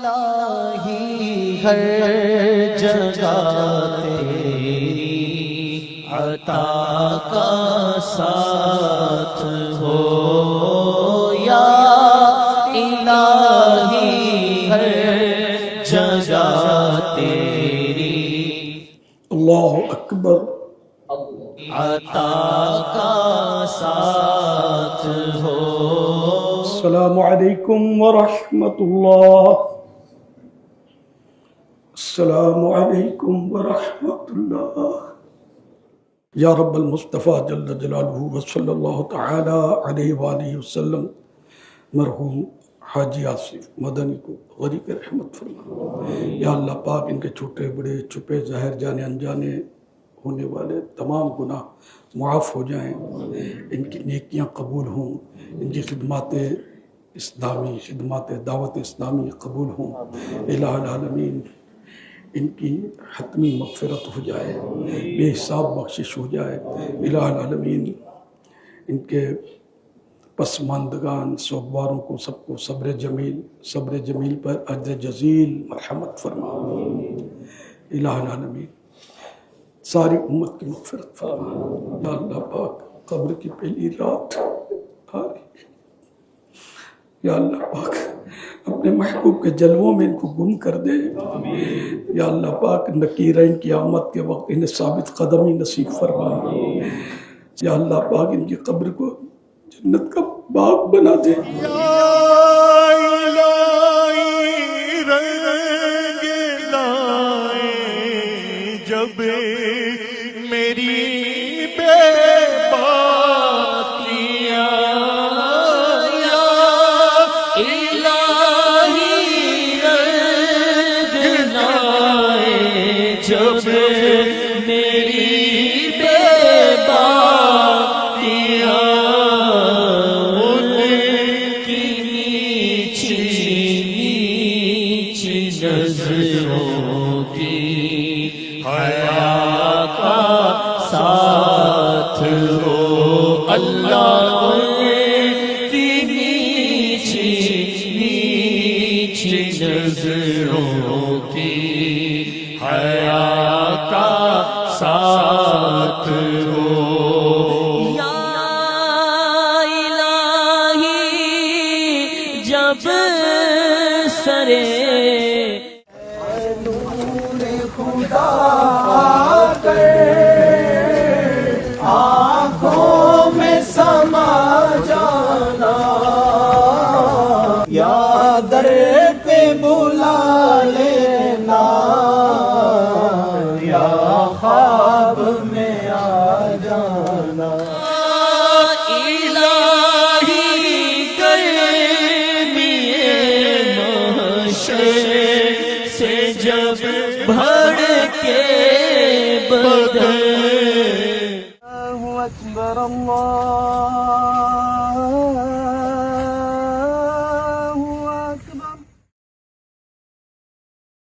الہی ہر جگہ تیری عطا کا ساتھ ہو یا الہی ہر جگہ تیری اللہ اکبر عطا کا ساتھ ہو۔ السلام علیکم ورحمۃ اللہ، السلام علیکم ورحمۃ اللہ۔ یا رب المصطفیٰ جل جلالہ وصلی اللہ تعالی علیہ وآلہ وسلم مرحوم حاجی آصف مدنی کو غریق رحمت فرما۔ یا اللہ پاک ان کے چھوٹے بڑے چھپے ظاہر جانے انجانے ہونے والے تمام گناہ معاف ہو جائیں، ان کی نیکیاں قبول ہوں، ان کی خدمات اسلامی خدمات دعوت اسلامی قبول ہوں۔ الہ العالمین ان کی حتمی مغفرت ہو جائے، بے حساب بخشش ہو جائے۔ الہ العالمین ان کے پسماندگان سوگواروں کو سب کو صبر جمیل پر اجر جزیل مرحمت فرما۔ الہ العالمین ساری امت کی مغفرت فرما۔ یا اللہ پاک قبر کی پہلی رات آ رہی ہے، یا اللہ پاک اپنے محبوب کے جلووں میں ان کو گم کر دے۔ یا اللہ پاک نکیرین کی آمد کے وقت انہیں ثابت قدمی نصیب فرما۔ یا اللہ پاک ان کی قبر کو جنت کا باغ بنا دے۔ جب میری بے باکیاں یا الہی رنگ لائے، جب میری بے باکیاں ان کی نیچی نیچی نظروں کی حیا کا ساتھ ہو۔ اللہ کی نیچی نیچی نظروں کی حیا کا ساتھ ہو۔ یا الہی جب سرے آنکھوں میں سما جانا، یا در پہ بلا لینا، یا خواب میں آ جانا۔ الہی گرمی محشر سے جب بھڑ کے بدن اللہ اکبر اللہ